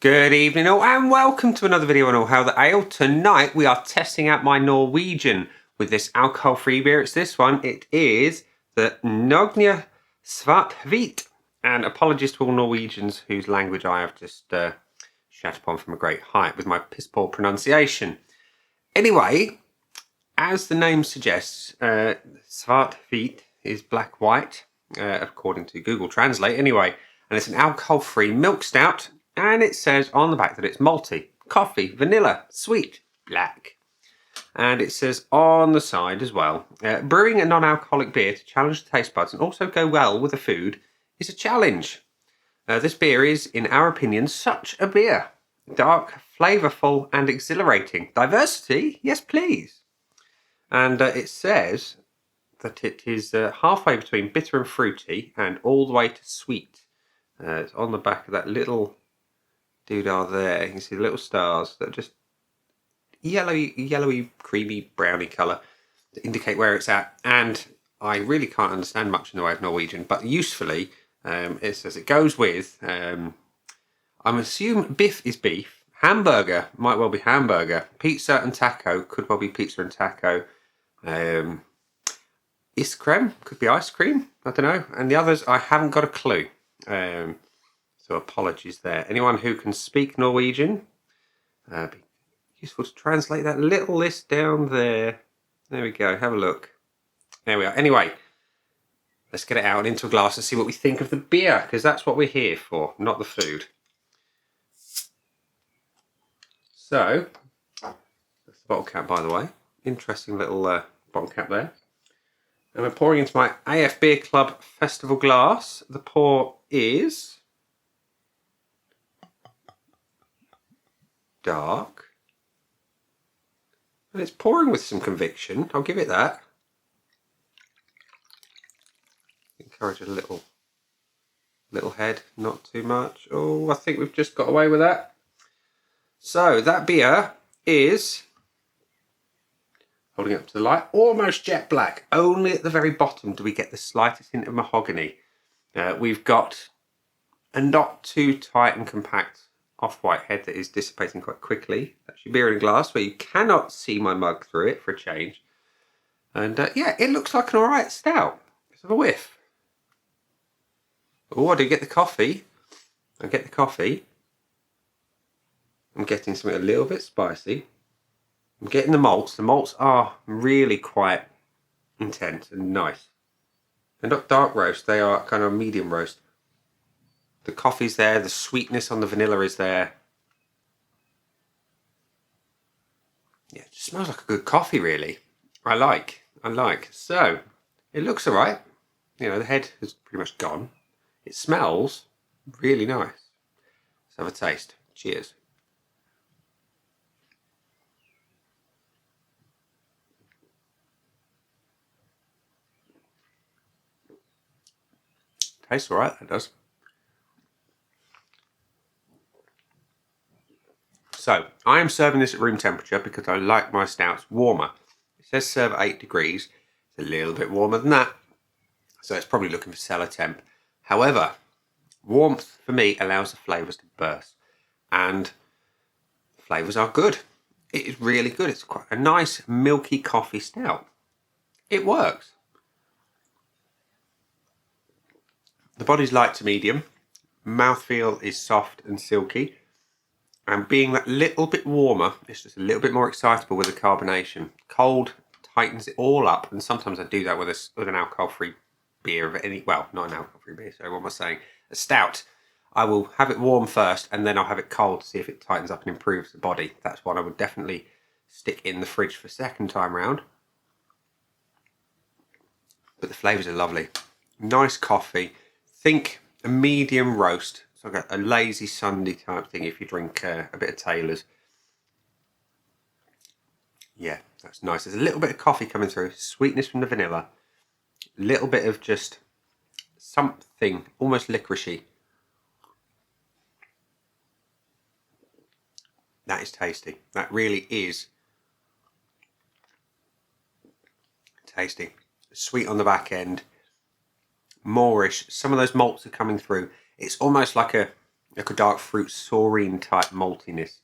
Good evening all and welcome to another video on All Hail the Ale. Tonight we are testing out my Norwegian with this alcohol-free beer. It's this one. It is the Nøgne Svart Hvit. And apologies to all Norwegians whose language I have just shat upon from a great height with my piss poor pronunciation. Anyway, as the name suggests, Svart Hvit is black-white, according to Google Translate anyway. And it's an alcohol-free milk stout. And it says on the back that it's malty, coffee, vanilla, sweet, black. And it says on the side as well, brewing a non-alcoholic beer to challenge the taste buds and also go well with the food is a challenge. This beer is, in our opinion, such a beer. Dark, flavourful and exhilarating. Diversity? Yes, please. And it says that it is halfway between bitter and fruity and all the way to sweet. It's on the back of that little doodah there. You can see the little stars that are just yellowy, creamy, browny colour to indicate where it's at. And I really can't understand much in the way of Norwegian, but usefully, it says it goes with, I'm assuming biff is beef, hamburger might well be hamburger, pizza and taco could well be pizza and taco, iskrem could be ice cream, I don't know, and the others I haven't got a clue. So apologies there. Anyone who can speak Norwegian, be useful to translate that little list down there. There we go, have a look. There we are. Anyway, let's get it out and into a glass and see what we think of the beer, because that's what we're here for, not the food. So, that's the bottle cap, by the way. Interesting little bottle cap there. And we're pouring into my AF Beer Club Festival glass. The pour is dark, and it's pouring with some conviction. I'll give it that. Encourage a little head, not too much. Oh, I think we've just got away with that. So that beer is, holding up to the light, almost jet black. Only at the very bottom do we get the slightest hint of mahogany. We've got a not too tight and compact off-white head that is dissipating quite quickly. That's your beer in a glass where you cannot see my mug through it for a change. And yeah, it looks like an alright stout. Let's have a whiff. Oh, I do get the coffee. I'm getting something a little bit spicy. I'm getting the malts. The malts are really quite intense and nice. They're not dark roast, they are kind of medium roast. The coffee's there, the sweetness on the vanilla is there. Yeah, it just smells like a good coffee, really. I like. So, it looks alright. You know, the head is pretty much gone. It smells really nice. Let's have a taste. Cheers. Tastes alright, that does. So, I am serving this at room temperature because I like my stouts warmer. It says serve at 8 degrees. It's a little bit warmer than that. So it's probably looking for cellar temp. However, warmth for me allows the flavours to burst. And the flavours are good. It is really good. It's quite a nice milky coffee stout. It works. The body's light to medium. Mouthfeel is soft and silky. And being that little bit warmer, it's just a little bit more excitable with the carbonation. Cold tightens it all up, and sometimes I do that with an alcohol-free beer of any, well, not an alcohol-free beer, so what am I saying? A stout. I will have it warm first, and then I'll have it cold to see if it tightens up and improves the body. That's one I would definitely stick in the fridge for second time round. But the flavours are lovely. Nice coffee. Think a medium roast. Like a lazy Sunday type thing if you drink a bit of Taylor's. Yeah, that's nice. There's a little bit of coffee coming through, sweetness from the vanilla, a little bit of just something almost licoricey. That is tasty. That really is tasty. Sweet on the back end, moreish. Some of those malts are coming through. It's almost like a like a dark fruit saurine type maltiness.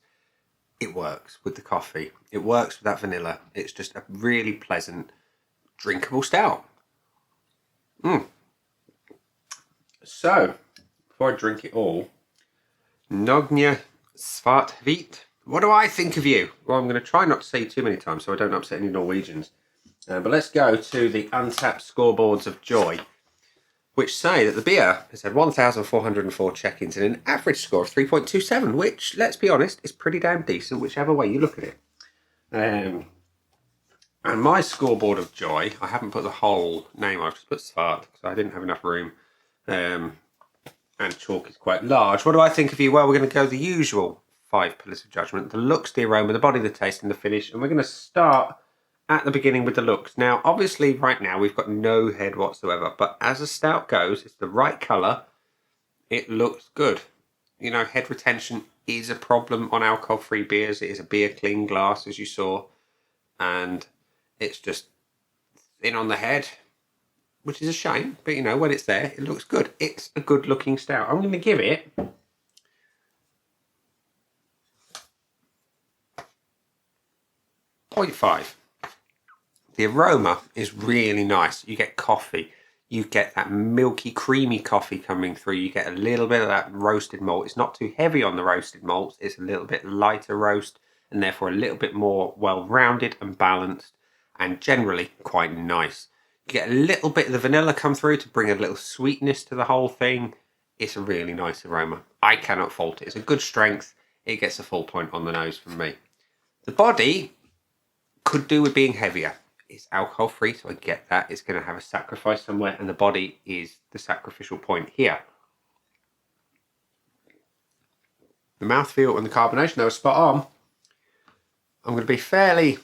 It works with the coffee. It works with that vanilla. It's just a really pleasant, drinkable stout. So, before I drink it all, Nøgne Svart Hvit. What do I think of you? Well, I'm going to try not to say too many times so I don't upset any Norwegians. But let's go to the Untapped scoreboards of joy, which say that the beer has had 1,404 check-ins and an average score of 3.27, which, let's be honest, is pretty damn decent, whichever way you look at it. And my scoreboard of joy, I haven't put the whole name, I've just put Svart, because I didn't have enough room. And chalk is quite large. What do I think of you? Well, we're going to go the usual 5 pillars of judgment: the looks, the aroma, the body, the taste, and the finish. And we're going to start at the beginning with the looks. Now, obviously, right now, we've got no head whatsoever. But as a stout goes, it's the right colour. It looks good. You know, head retention is a problem on alcohol-free beers. It is a beer clean glass, as you saw. And it's just thin on the head, which is a shame. But, you know, when it's there, it looks good. It's a good-looking stout. I'm going to give it 0.5. The aroma is really nice. You get coffee. You get that milky, creamy coffee coming through. You get a little bit of that roasted malt. It's not too heavy on the roasted malts. It's a little bit lighter roast and therefore a little bit more well-rounded and balanced and generally quite nice. You get a little bit of the vanilla come through to bring a little sweetness to the whole thing. It's a really nice aroma. I cannot fault it. It's a good strength. It gets a full point on the nose from me. The body could do with being heavier. It's alcohol free, so I get that. It's going to have a sacrifice somewhere, and the body is the sacrificial point here. The mouthfeel and the carbonation, they were spot on. I'm going to be fairly...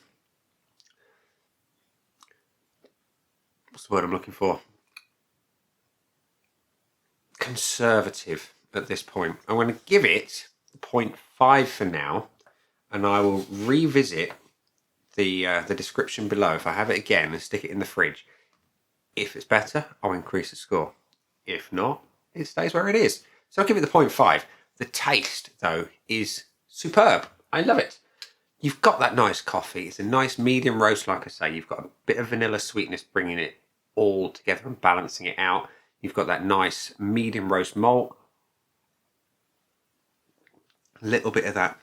what's the word I'm looking for? Conservative at this point. I'm going to give it 0.5 for now, and I will revisit the description below if I have it again and stick it in the fridge. If it's better, I'll increase the score. If not, it stays where it is. So I'll give it the 0.5. The taste, though, is superb. I love it. You've got that nice coffee. It's a nice medium roast, like I say. You've got a bit of vanilla sweetness bringing it all together and balancing it out. You've got that nice medium roast malt. A little bit of that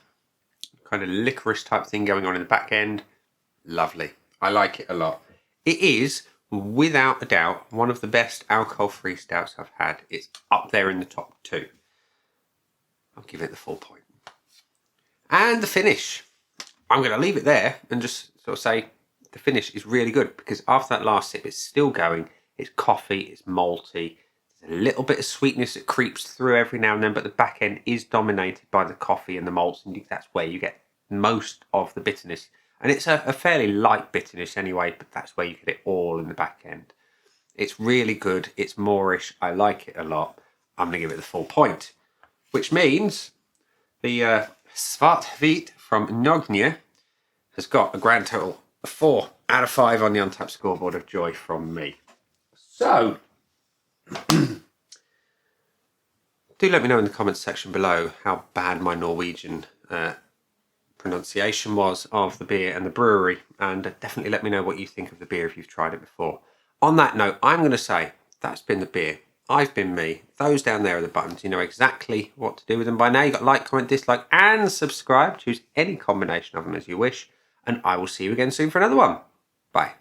kind of licorice type thing going on in the back end. Lovely. I like it a lot. It is, without a doubt, one of the best alcohol-free stouts I've had. It's up there in the top 2. I'll give it the full point. And the finish. I'm going to leave it there and just sort of say the finish is really good, because after that last sip, it's still going. It's coffee, it's malty. There's a little bit of sweetness that creeps through every now and then, but the back end is dominated by the coffee and the malts, and that's where you get most of the bitterness. And it's a fairly light bitterness anyway, but that's where you get it all in the back end. It's really good. It's moreish. I like it a lot. I'm going to give it the full point, which means the Svart Hvit from Nøgne has got a grand total of 4 out of 5 on the Untapped scoreboard of joy from me. So, do let me know in the comments section below how bad my Norwegian pronunciation was of the beer and the brewery, and definitely let me know what you think of the beer if you've tried it before. On that note, I'm going to say that's been the beer. I've been me. Those down there are the buttons. You know exactly what to do with them by now. You've got like, comment, dislike, and subscribe. Choose any combination of them as you wish, and I will see you again soon for another one. Bye.